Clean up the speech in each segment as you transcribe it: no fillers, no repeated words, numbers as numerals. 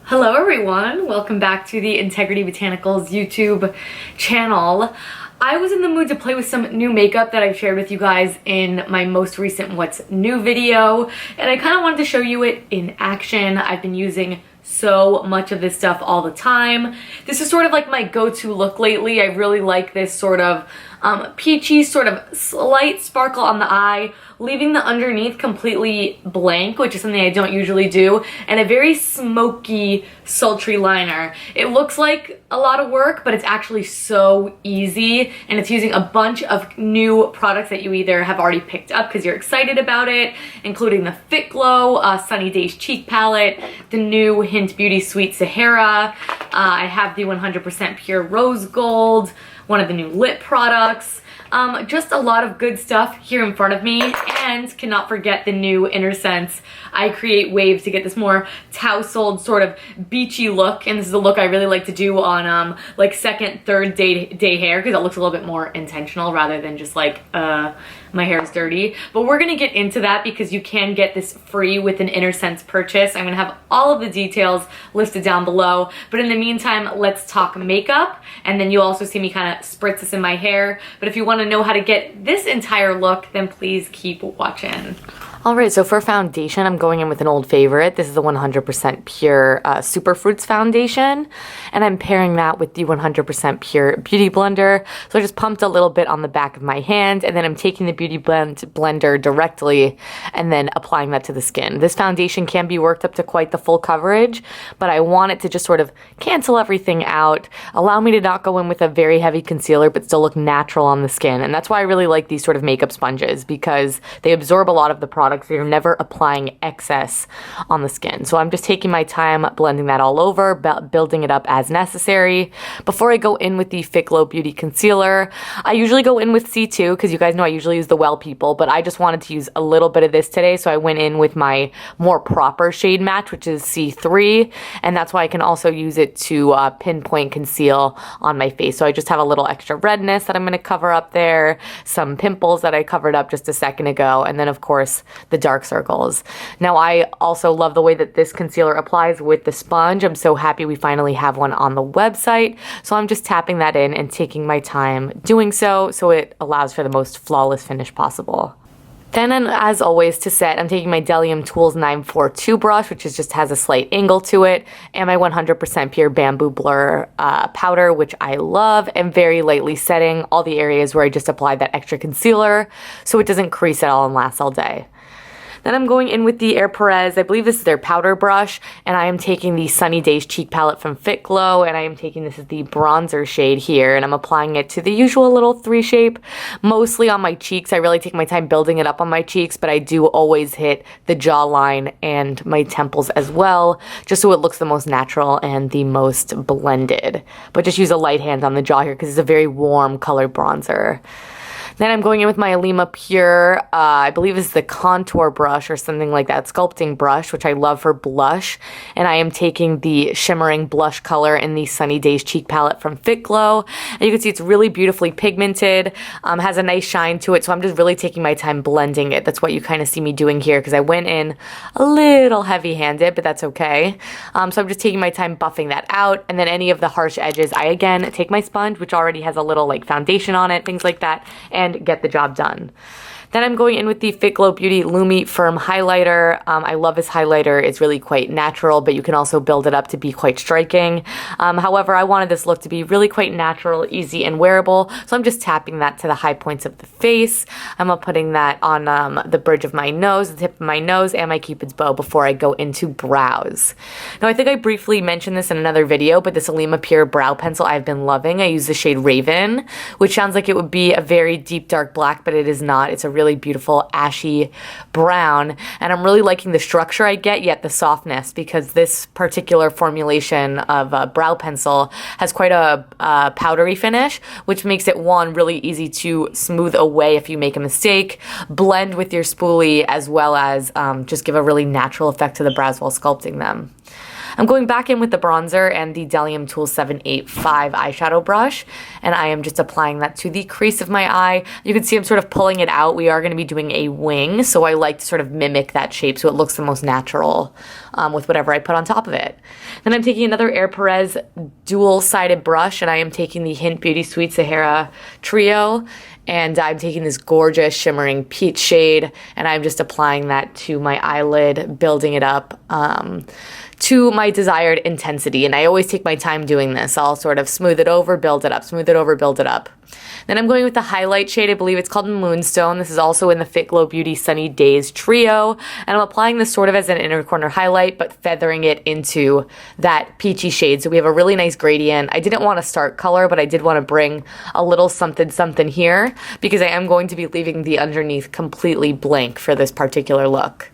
Hello everyone, welcome back to the Integrity Botanicals YouTube channel. I was in the mood to play with some new makeup that I've shared with you guys in my most recent What's New video, and I kind of wanted to show you it in action. I've been using so much of this stuff all the time. This is sort of like my go-to look lately. I really like this sort of peachy, sort of slight sparkle on the eye, leaving the underneath completely blank, which is something I don't usually do, and a very smoky, sultry liner. It looks like a lot of work, but it's actually so easy, and it's using a bunch of new products that you either have already picked up because you're excited about it, including the Fit Glow Sunny Days Cheek Palette, the new Hint Beauty Sweet Sahara. I have the 100% Pure Rose Gold, one of the new lip products. Just a lot of good stuff here in front of me, and cannot forget the new INNERSENSE I Create Waves to get this more tousled sort of beachy look, and this is a look I really like to do on like second, third day hair because it looks a little bit more intentional rather than just like my hair is dirty. But we're gonna get into that because you can get this free with an INNERSENSE purchase. I'm gonna have all of the details listed down below, but in the meantime, let's talk makeup, and then you'll also see me kind of spritz this in my hair. But if you want to know how to get this entire look, then please keep watching. Alright, so for foundation, I'm going in with an old favorite. This is the 100% Pure Superfruits foundation, and I'm pairing that with the 100% Pure Beauty Blender. So I just pumped a little bit on the back of my hand, and then I'm taking the Beauty Blender directly and then applying that to the skin. This foundation can be worked up to quite the full coverage, but I want it to just sort of cancel everything out, allow me to not go in with a very heavy concealer, but still look natural on the skin. And that's why I really like these sort of makeup sponges, because they absorb a lot of the product. So you're never applying excess on the skin. So I'm just taking my time blending that all over, building it up as necessary. Before I go in with the Fit Glow Beauty Concealer, I usually go in with C2 because you guys know I usually use the Well People, but I just wanted to use a little bit of this today, so I went in with my more proper shade match, which is C3, and that's why I can also use it to pinpoint conceal on my face. So I just have a little extra redness that I'm going to cover up there, some pimples that I covered up just a second ago, and then of course the dark circles. Now I also love the way that this concealer applies with the sponge. I'm so happy we finally have one on the website. So I'm just tapping that in and taking my time doing so it allows for the most flawless finish possible. Then, and as always, to set, I'm taking my Delium Tools 942 brush, which just has a slight angle to it, and my 100% Pure Bamboo Blur powder, which I love, and very lightly setting all the areas where I just applied that extra concealer so it doesn't crease at all and lasts all day. Then I'm going in with the Air Perez, I believe this is their powder brush, and I am taking the Sunny Days Cheek Palette from Fit Glow, and I am taking this as the bronzer shade here, and I'm applying it to the usual little 3 shape, mostly on my cheeks. I really take my time building it up on my cheeks, but I do always hit the jawline and my temples as well, just so it looks the most natural and the most blended. But just use a light hand on the jaw here because it's a very warm colored bronzer. Then I'm going in with my Alima Pure, I believe it's the contour brush or something like that, sculpting brush, which I love for blush. And I am taking the shimmering blush color in the Sunny Days Cheek Palette from Fit Glow. And you can see it's really beautifully pigmented, has a nice shine to it, so I'm just really taking my time blending it. That's what you kind of see me doing here because I went in a little heavy-handed, but that's okay. So I'm just taking my time buffing that out, and then any of the harsh edges, I again take my sponge, which already has a little like foundation on it, things like that, and get the job done. Then I'm going in with the Fit Glow Beauty Lumi Firm Highlighter. I love this highlighter. It's really quite natural, but you can also build it up to be quite striking. However, I wanted this look to be really quite natural, easy, and wearable, so I'm just tapping that to the high points of the face. I'm putting that on the bridge of my nose, the tip of my nose, and my Cupid's bow before I go into brows. Now, I think I briefly mentioned this in another video, but this Alima Pure Brow Pencil I've been loving. I use the shade Raven, which sounds like it would be a very deep, dark black, but it is not. It's a really beautiful ashy brown, and I'm really liking the structure I get, yet the softness, because this particular formulation of brow pencil has quite a powdery finish, which makes it, one, really easy to smooth away if you make a mistake, blend with your spoolie, as well as just give a really natural effect to the brows while sculpting them. I'm going back in with the bronzer and the Delium Tool 785 eyeshadow brush, and I am just applying that to the crease of my eye. You can see I'm sort of pulling it out. We are going to be doing a wing, so I like to sort of mimic that shape so it looks the most natural with whatever I put on top of it. Then I'm taking another Air Perez dual-sided brush, and I am taking the Hint Beauty Sweet Sahara Trio, and I'm taking this gorgeous shimmering peach shade, and I'm just applying that to my eyelid, building it up to my desired intensity. And I always take my time doing this. I'll sort of smooth it over, build it up, smooth it over, build it up. Then I'm going with the highlight shade. I believe it's called Moonstone. This is also in the Fit Glow Beauty Sunny Days Trio. And I'm applying this sort of as an inner corner highlight, but feathering it into that peachy shade. So we have a really nice gradient. I didn't want a stark color, but I did want to bring a little something something here because I am going to be leaving the underneath completely blank for this particular look.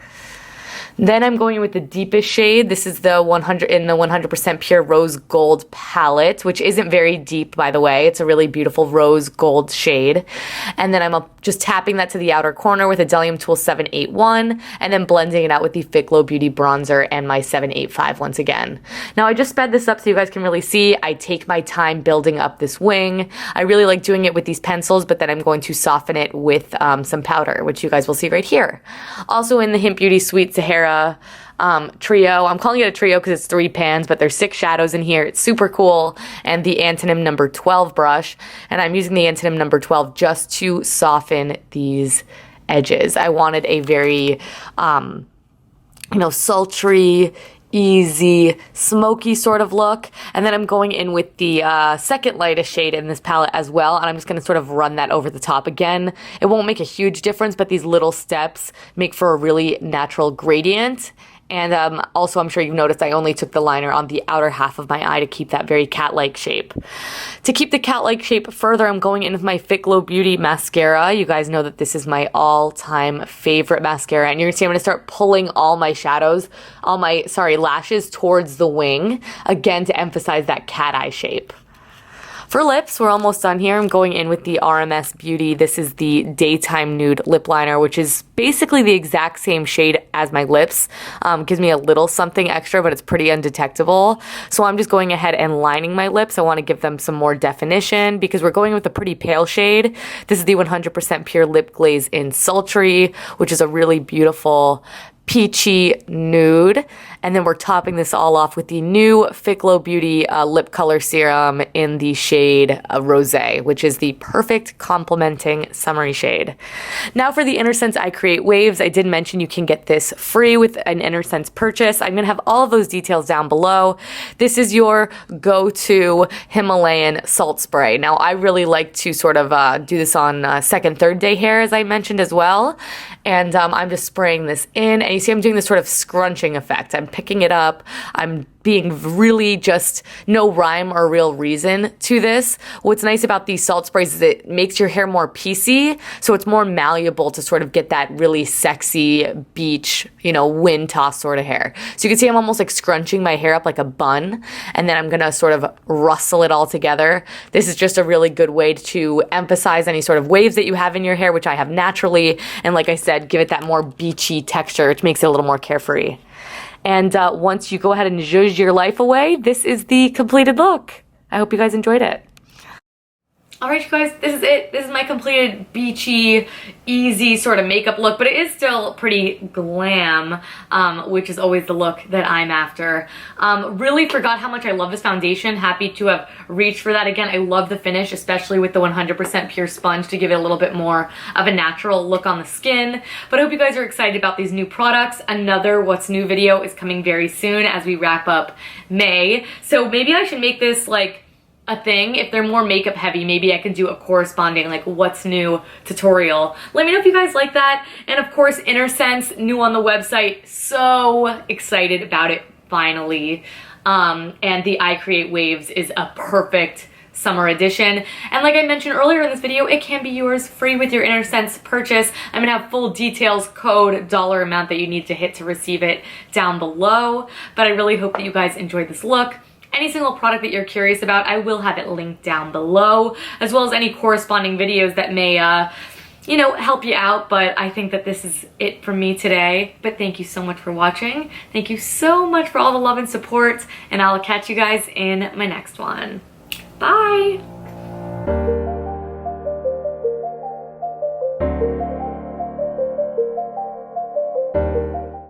Then I'm going with the deepest shade. This is the 100% Pure Rose Gold palette, which isn't very deep, by the way. It's a really beautiful rose gold shade. And then I'm just tapping that to the outer corner with a Delium Tool 781, and then blending it out with the Fit Glow Beauty bronzer and my 785 once again. Now, I just sped this up so you guys can really see. I take my time building up this wing. I really like doing it with these pencils, but then I'm going to soften it with some powder, which you guys will see right here. Also in the Hint Beauty Sweet Sahara trio. I'm calling it a trio because it's 3 pans, but there's 6 shadows in here. It's super cool. And the Antonym number 12 brush. And I'm using the Antonym number 12 just to soften these edges. I wanted a very, sultry, easy, smoky sort of look. And then I'm going in with the second lightest shade in this palette as well. And I'm just going to sort of run that over the top. Again, it won't make a huge difference, but these little steps make for a really natural gradient. And also, I'm sure you've noticed I only took the liner on the outer half of my eye to keep that very cat-like shape. To keep the cat-like shape further, I'm going in with my Fit Glow Beauty mascara. You guys know that this is my all-time favorite mascara. And you're going to see I'm going to start pulling all my shadows, lashes towards the wing, again to emphasize that cat eye shape. For lips, we're almost done here. I'm going in with the RMS Beauty. This is the Daytime Nude Lip Liner, which is basically the exact same shade as my lips. Gives me a little something extra, but it's pretty undetectable. So I'm just going ahead and lining my lips. I want to give them some more definition because we're going with a pretty pale shade. This is the 100% Pure Lip Glaze in Sultry, which is a really beautiful peachy nude. And then we're topping this all off with the new Fit Glow Beauty lip color serum in the shade Rosé, which is the perfect complementing summery shade. Now for the INNERSENSE I Create Waves, I did mention you can get this free with an INNERSENSE purchase. I'm going to have all of those details down below. This is your go-to Himalayan salt spray. Now I really like to sort of do this on second, third day hair, as I mentioned as well. And I'm just spraying this in, and you see I'm doing this sort of scrunching effect. I'm picking it up. I'm being really just no rhyme or real reason to this. What's nice about these salt sprays is it makes your hair more piecey, so it's more malleable to sort of get that really sexy beach, wind toss sort of hair. So you can see I'm almost like scrunching my hair up like a bun, and then I'm gonna sort of rustle it all together. This is just a really good way to emphasize any sort of waves that you have in your hair, which I have naturally, and like I said, give it that more beachy texture, which makes it a little more carefree. And once you go ahead and zhuzh your life away, this is the completed look. I hope you guys enjoyed it. Alright you guys, this is it. This is my completed beachy, easy sort of makeup look, but it is still pretty glam, which is always the look that I'm after. Really forgot how much I love this foundation. Happy to have reached for that again. I love the finish, especially with the 100% pure sponge to give it a little bit more of a natural look on the skin. But I hope you guys are excited about these new products. Another What's New video is coming very soon as we wrap up May. So maybe I should make this like a thing. If they're more makeup heavy, maybe I could do a corresponding like what's new tutorial. Let me know if you guys like that. And of course, INNERSENSE, new on the website. So excited about it finally. And the I Create Waves is a perfect summer edition. And like I mentioned earlier in this video, it can be yours free with your INNERSENSE purchase. I'm gonna have full details, code, dollar amount that you need to hit to receive it down below. But I really hope that you guys enjoyed this look. Any single product that you're curious about, I will have it linked down below, as well as any corresponding videos that may you know, help you out, but I think that this is it for me today. But thank you so much for watching. Thank you so much for all the love and support, and I'll catch you guys in my next one. Bye!